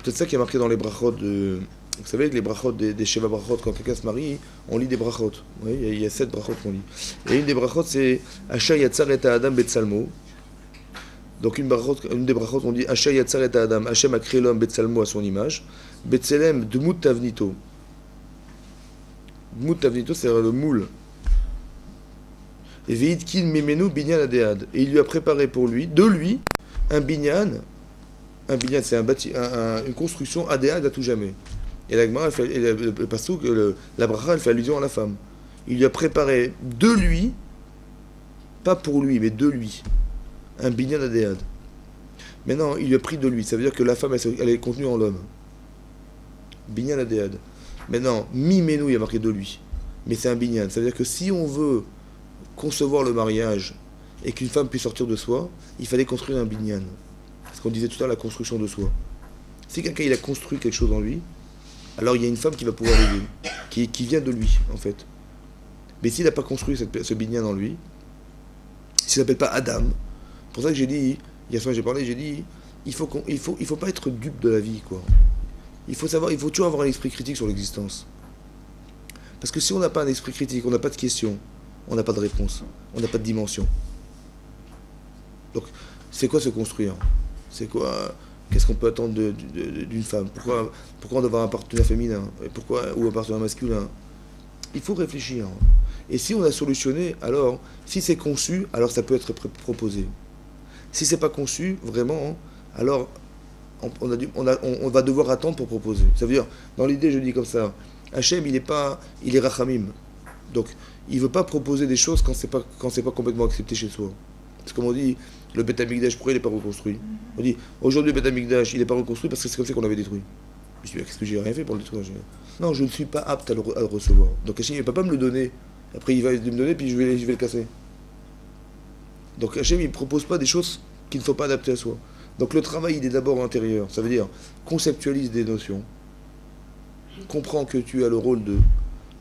peut-être ça qui est marqué dans les brachot de... Vous savez que les brachot des Sheva brachot, quand quelqu'un se marie, on lit des brachot. Oui, il y a 7 brachot qu'on lit. Et une des brachot, c'est Asher Yatzar et Adam Betsalmo. Donc une des brachot, on dit Asher Yatzar et Adam. Hachem a créé l'homme Betsalmo à son image. Betselem Dmut Tavnito. Dmut Tavnito, c'est le moule. Et Veitkin Mimenu Binyan Adead. Et il lui a préparé pour lui, de lui, un binyan. Un binyan, c'est une construction Adead à tout jamais. Et la Gemara, le pasuk, la bracha, elle fait allusion à la femme. Il lui a préparé de lui, pas pour lui, mais de lui, un binyan Adead. Maintenant, il lui a pris de lui. Ça veut dire que la femme, elle est contenue en l'homme. Binyan Adead. Maintenant, Mimenu, il y a marqué de lui. Mais c'est un binyan. Ça veut dire que si on veut concevoir le mariage et qu'une femme puisse sortir de soi, il fallait construire un binyan. Parce qu'on disait tout à l'heure la construction de soi. Si quelqu'un il a construit quelque chose en lui, alors il y a une femme qui va pouvoir l'aider, qui vient de lui en fait. Mais s'il n'a pas construit ce binyan en lui, s'il ne s'appelle pas Adam, c'est pour ça que j'ai dit, il y a soir j'ai parlé, j'ai dit, il faut pas être dupe de la vie quoi. Il faut toujours avoir un esprit critique sur l'existence. Parce que si on n'a pas un esprit critique, on n'a pas de questions, on n'a pas de réponse, on n'a pas de dimension. Donc, c'est quoi se construire? C'est quoi? Qu'est-ce qu'on peut attendre d'une femme? Pourquoi on doit avoir un partenaire féminin? Ou un partenaire masculin? Il faut réfléchir. Et si on a solutionné, alors, si c'est conçu, alors ça peut être proposé. Si c'est pas conçu, vraiment, alors on va devoir attendre pour proposer. Ça veut dire, dans l'idée, je dis comme ça, Hachem, il est rachamim. Donc, il ne veut pas proposer des choses quand c'est pas complètement accepté chez soi. C'est comme on dit, le Beth Amikdash, pourquoi il n'est pas reconstruit? On dit, aujourd'hui, le Beth Amikdash, il n'est pas reconstruit parce que c'est comme ça qu'on l'avait détruit. Je dis, qu'est-ce que j'ai rien fait pour le détruire? Non, je ne suis pas apte à le recevoir. Donc Hachem, il ne peut pas me le donner. Après, il va me donner, puis je vais le casser. Donc Hachem, il ne propose pas des choses qui ne sont pas adaptées à soi. Donc le travail, il est d'abord intérieur. Ça veut dire, conceptualise des notions, comprends que tu as le rôle de...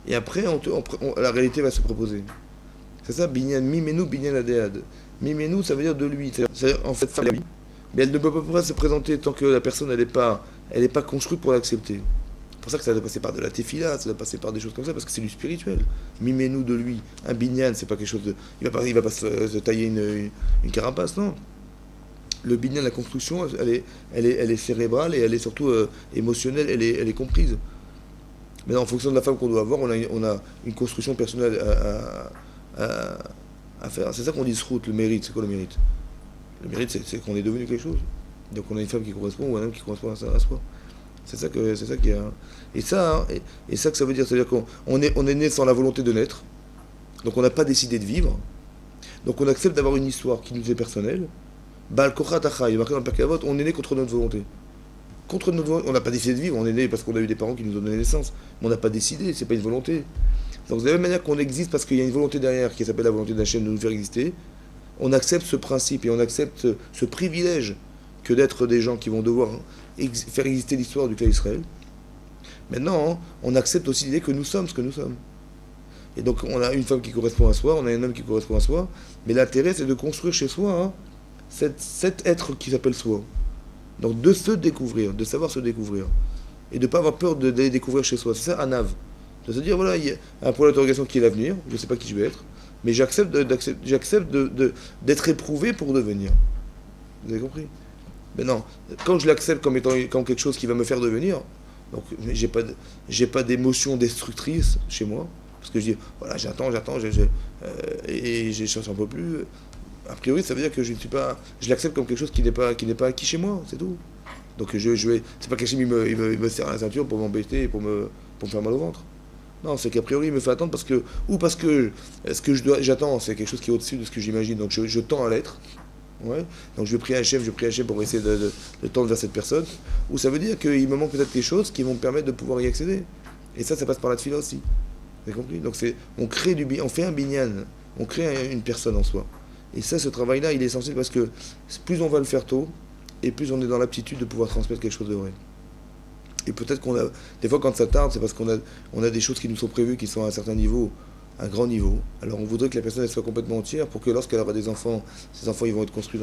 Et après, la réalité va se proposer. C'est ça, binyan mimenu, binyan adead. Mimenu, ça veut dire de lui. C'est-à-dire, en fait, la vie. Mais elle ne peut pas se présenter tant que la personne, elle n'est pas construite pour l'accepter. C'est pour ça que ça doit passer par de la tefila, ça doit passer par des choses comme ça, parce que c'est du spirituel. Mimenu de lui. Un binyan, c'est pas quelque chose de... Il va pas se tailler une carapace, non. Le binyan, la construction, elle est cérébrale et elle est surtout émotionnelle, elle est comprise. Maintenant, en fonction de la femme qu'on doit avoir, on a une construction personnelle à faire. C'est ça qu'on dit route, le mérite. C'est quoi le mérite? Le mérite, c'est qu'on est devenu quelque chose. Donc on a une femme qui correspond ou un homme qui correspond à soi. C'est ça qui a. Et ça que ça veut dire. C'est-à-dire qu'on est né sans la volonté de naître. Donc on n'a pas décidé de vivre. Donc on accepte d'avoir une histoire qui nous est personnelle. Baal Kochat Achai, marqué dans le Pirkei Avot, on est né contre notre volonté. Contre notre volonté, on n'a pas décidé de vivre, on est né parce qu'on a eu des parents qui nous ont donné naissance. Mais on n'a pas décidé, c'est pas une volonté. Donc de la même manière qu'on existe parce qu'il y a une volonté derrière qui s'appelle la volonté d'Hachem de nous faire exister, on accepte ce principe et on accepte ce privilège que d'être des gens qui vont devoir faire exister l'histoire du clan Israël. Maintenant, on accepte aussi l'idée que nous sommes ce que nous sommes. Et donc on a une femme qui correspond à soi, on a un homme qui correspond à soi, mais l'intérêt c'est de construire chez soi cet être qui s'appelle soi. Donc de se découvrir, de savoir se découvrir. Et de ne pas avoir peur d'aller découvrir chez soi. C'est ça, Anav. De se dire, voilà, il y a un point d'interrogation qui est l'avenir, je ne sais pas qui je vais être, mais j'accepte d'être éprouvé pour devenir. Vous avez compris? Mais non, quand je l'accepte comme étant comme quelque chose qui va me faire devenir, donc j'ai pas d'émotion destructrice chez moi, parce que je dis, voilà, j'attends, et j'en peux plus. A priori, ça veut dire que je l'accepte comme quelque chose qui n'est pas acquis chez moi, c'est tout. Donc c'est pas qu'Hachem il me serre à la ceinture pour m'embêter, pour me faire mal au ventre. Non, c'est qu'a priori il me fait attendre parce que ce que j'attends, c'est quelque chose qui est au-dessus de ce que j'imagine. Donc je tends à l'être. Ouais. Donc je prie Hachem pour essayer de tendre vers cette personne. Ou ça veut dire qu'il me manque peut-être des choses qui vont me permettre de pouvoir y accéder. Et ça passe par la tefila aussi. Vous avez compris? Donc on fait un binyan, on crée une personne en soi. Et ça, ce travail-là, il est essentiel parce que plus on va le faire tôt, et plus on est dans l'aptitude de pouvoir transmettre quelque chose de vrai. Et peut-être des fois quand ça tarde, c'est parce qu'on a des choses qui nous sont prévues, qui sont à un certain niveau, à un grand niveau. Alors on voudrait que la personne elle soit complètement entière pour que lorsqu'elle aura des enfants, ces enfants ils vont être construits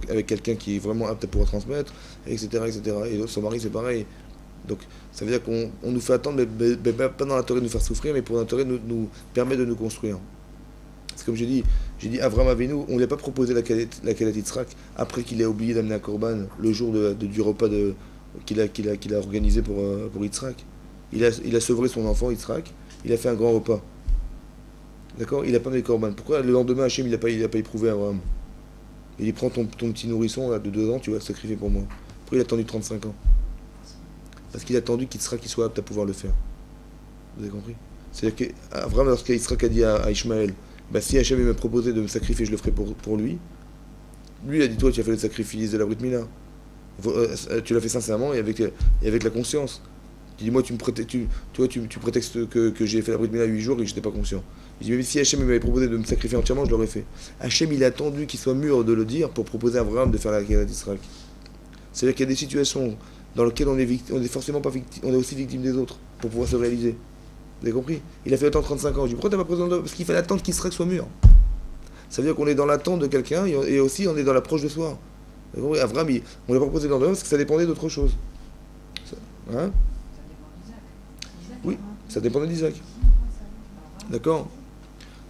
avec quelqu'un qui est vraiment apte à pouvoir transmettre, etc. etc. Et son mari c'est pareil. Donc ça veut dire qu'on nous fait attendre, mais pas dans l'intérêt de nous faire souffrir, mais pour l'intérêt de nous permettre de nous construire. C'est comme j'ai dit Avram Avinu, on ne lui a pas proposé la Kedat Yitzhak après qu'il ait oublié d'amener un korban le jour du repas qu'il a organisé pour Yitzhak. Il a sevré son enfant Yitzhak, il a fait un grand repas. D'accord. Il n'a pas mis le korban. Pourquoi le lendemain Hachem il n'a pas éprouvé Abraham? Il dit prends ton petit nourrisson là, de 2 ans, tu vas le sacrifier pour moi. Pourquoi il a attendu 35 ans? Parce qu'il a attendu qu'il soit apte à pouvoir le faire. Vous avez compris? C'est-à-dire qu'Abraham, lorsqu'Yitzhak a dit à Ishmaël, bah, si Hachem m'a proposé de me sacrifier, je le ferai pour lui. Lui, il a dit toi, tu as fait le sacrifice de la Brit Mila. Tu l'as fait sincèrement et avec la conscience. Tu dis moi, tu prétextes que j'ai fait la Brit Mila 8 jours et que je n'étais pas conscient. Il dit mais si Hachem m'avait proposé de me sacrifier entièrement, je l'aurais fait. Hachem, il a attendu qu'il soit mûr de le dire pour proposer à Abraham de faire la Kedat Yitzhak. C'est-à-dire qu'il y a des situations dans lesquelles on est forcément pas victime, on est aussi victime des autres pour pouvoir se réaliser. Vous avez compris? Il a fait attendre 35 ans. Je dis pourquoi t'as pas présenté? Parce qu'il fallait attendre qu'Israël soit mûr. Ça veut dire qu'on est dans l'attente de quelqu'un et aussi on est dans l'approche de soi. Vous avez compris? Abraham, on lui a pas proposé le lendemain parce que ça dépendait d'autre chose. Hein? Oui, ça dépendait d'Isaac. D'accord?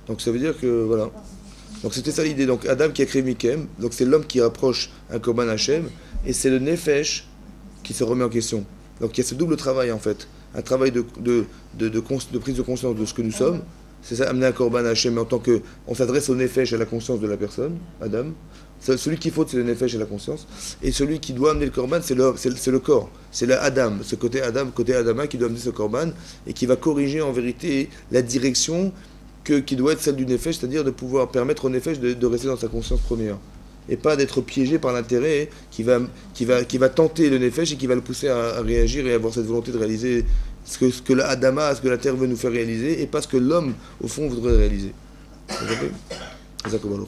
Donc ça veut dire que voilà. Donc c'était ça l'idée. Donc Adam qui a créé Mikem, donc c'est l'homme qui rapproche un Korban Hachem et c'est le Nefesh qui se remet en question. Donc il y a ce double travail en fait. Un travail de prise de conscience de ce que nous sommes. C'est ça, amener un Korban Hachem en tant que. On s'adresse au Nefesh, à la conscience de la personne, Adam. Celui qui faute, c'est le Nefesh et la conscience. Et celui qui doit amener le Korban, c'est le corps. C'est l'Adam, ce côté Adam, côté Adama qui doit amener ce Korban et qui va corriger en vérité la direction qui doit être celle du Nefesh, c'est-à-dire de pouvoir permettre au Nefesh de rester dans sa conscience première. Et pas d'être piégé par l'intérêt qui va tenter le Nefesh et qui va le pousser à réagir et à avoir cette volonté de réaliser ce que l'Adama, ce que la terre veut nous faire réaliser et pas ce que l'homme, au fond, voudrait réaliser. Vous comprenez?